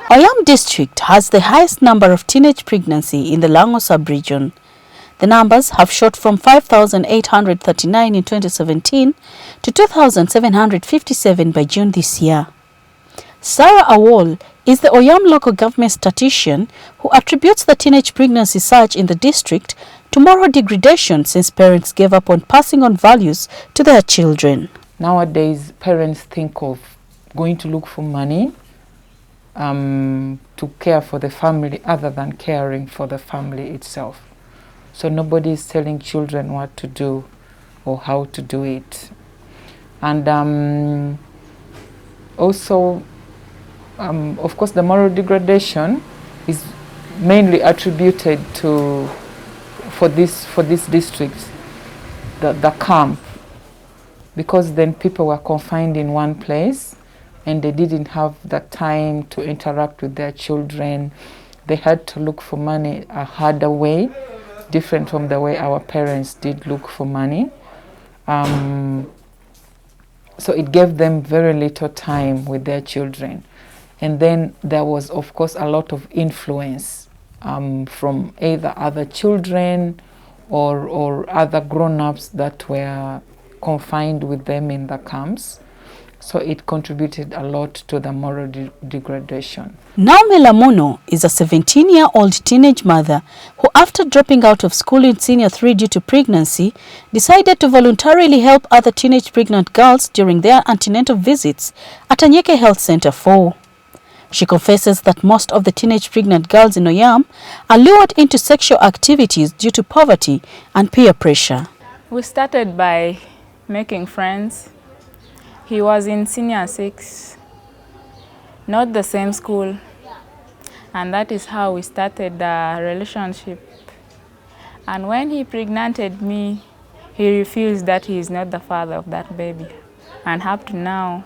Oyam district has the highest number of teenage pregnancy in the Lango sub-region. The numbers have shot from 5,839 in 2017 to 2,757 by June this year. Sarah Awol is the Oyam local government statistician who attributes the teenage pregnancy surge in the district to moral degradation since parents gave up on passing on values to their children. Nowadays, parents think of going to look for money to care for the family other than caring for the family itself. So nobody is telling children what to do or how to do it. And also, of course, the moral degradation is mainly attributed to for this district, the camp, because then people were confined in one place and they didn't have the time to interact with their children. They had to look for money a harder way, different from the way our parents did look for money. So it gave them very little time with their children. And then there was, of course, a lot of influence from either other children or other grown-ups that were confined with them in the camps. So it contributed a lot to the moral degradation. Naomi Lamuno is a 17-year-old teenage mother who, after dropping out of school in Senior 3 due to pregnancy, decided to voluntarily help other teenage pregnant girls during their antenatal visits at Anyeke Health Center 4. She confesses that most of the teenage pregnant girls in Oyam are lured into sexual activities due to poverty and peer pressure. We started by making friends. He was in Senior 6, not the same school, and that is how we started the relationship. And when he pregnanted me, he refused that he is not the father of that baby. And up to now,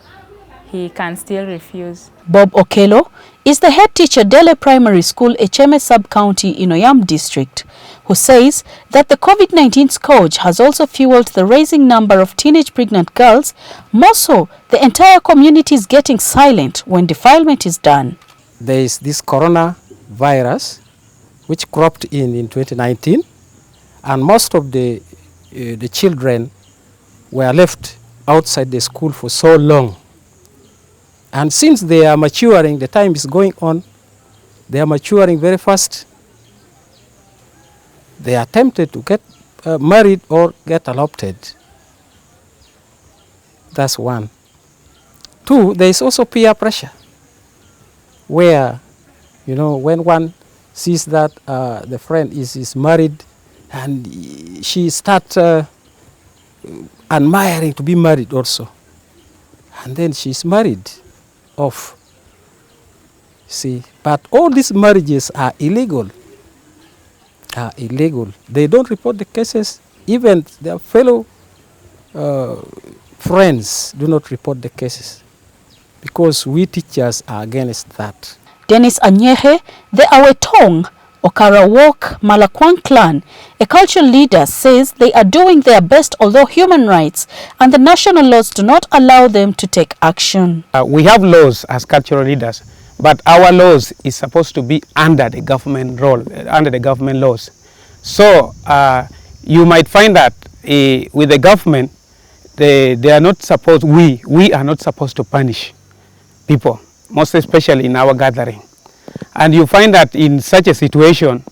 he can still refuse. Bob Okelo is the head teacher Dele Primary School, Echeme Sub-County in Oyam District, who says that the COVID-19 scourge has also fueled the rising number of teenage pregnant girls. More so, the entire community is getting silent when defilement is done. There is this coronavirus which cropped in 2019, and most of the children were left outside the school for so long. And since they are maturing, the time is going on, they are maturing very fast. They are tempted to get married or get adopted. That's one. Two, there is also peer pressure, where, you know, when one sees that the friend is married and she starts admiring to be married also. And then she's married off. See, but all these marriages are illegal. They don't report the cases. Even their fellow friends do not report the cases, because we teachers are against that. Dennis Anyehe, the Awetong Okarawok Malakwang clan, a cultural leader, says they are doing their best, although human rights and the national laws do not allow them to take action. We have laws as cultural leaders, but our laws is supposed to be under the government role, under the government laws. So you might find that with the government, they are not supposed, we are not supposed to punish people, most especially in our gathering. And you find that in such a situation,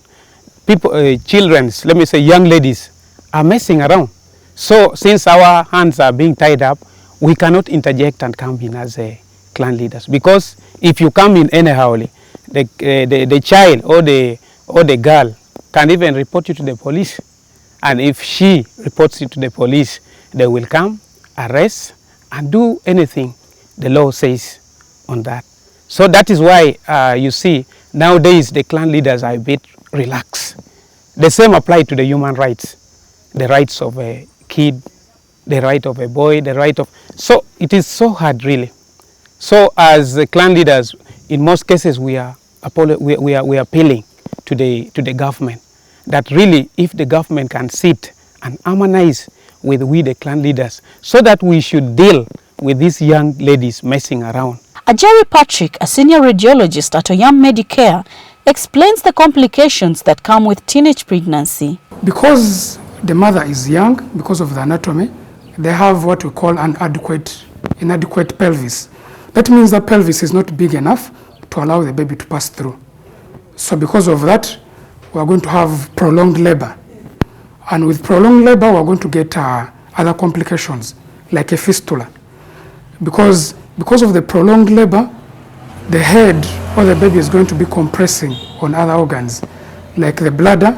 people, children, let me say young ladies, are messing around. So since our hands are being tied up, we cannot interject and come in as a clan leaders. Because if you come in anyhow, the child or the girl can even report you to the police. And if she reports you to the police, they will come, arrest, and do anything the law says on that. So that is why you see nowadays the clan leaders are a bit relaxed. The same apply to the human rights, the rights of a kid, the right of a boy, the right of... So it is so hard really. So as the clan leaders, in most cases we are appealing to the government that really if the government can sit and harmonize with we the clan leaders so that we should deal with these young ladies messing around. Ajari Patrick, a senior radiologist at Oyam Medicare, explains the complications that come with teenage pregnancy. Because the mother is young, because of the anatomy, they have what we call an inadequate pelvis. That means the pelvis is not big enough to allow the baby to pass through. So because of that, we are going to have prolonged labor. And with prolonged labor, we are going to get other complications, like a fistula. Because of the prolonged labor, the head or the baby is going to be compressing on other organs, like the bladder,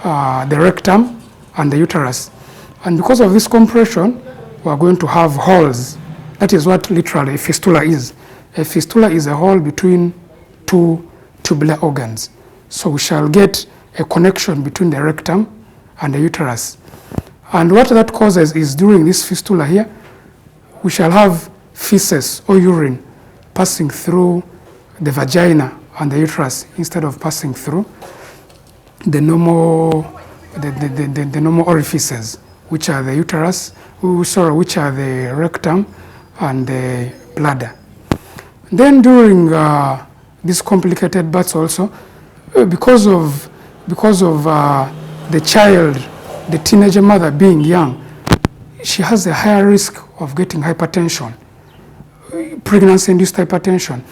the rectum, and the uterus. And because of this compression, we are going to have holes. That is what literally a fistula is. A fistula is a hole between two tubular organs. So we shall get a connection between the rectum and the uterus. And what that causes is during this fistula here, we shall have feces or urine passing through the vagina and the uterus instead of passing through the normal orifices, which are the uterus, which are the rectum and the bladder. Then during these complicated births also, because of the child, the teenager mother being young, she has a higher risk of getting hypertension, pregnancy-induced hypertension.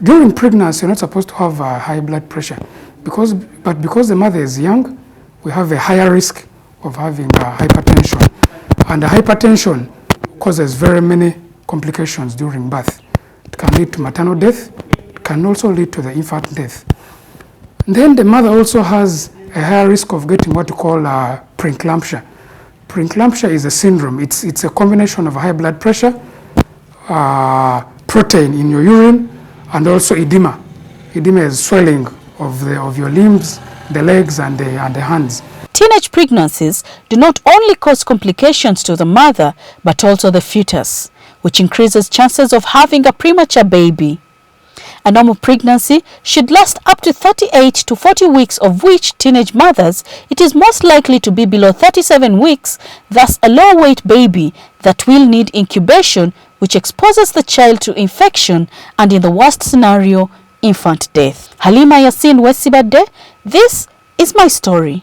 During pregnancy, you're not supposed to have high blood pressure, but because the mother is young, we have a higher risk of having hypertension. And the hypertension causes very many complications during birth. It can lead to maternal death. It can also lead to the infant death. And then the mother also has a higher risk of getting what we call preeclampsia. Preeclampsia is a syndrome. It's a combination of high blood pressure, protein in your urine, and also edema. Edema is swelling of your limbs, the legs, and the hands. Teenage pregnancies do not only cause complications to the mother, but also the fetus, which increases chances of having a premature baby. A normal pregnancy should last up to 38 to 40 weeks, of which teenage mothers, it is most likely to be below 37 weeks, thus a low-weight baby that will need incubation, which exposes the child to infection and, in the worst scenario, infant death. Halima Yasin Wesibade, this is my story.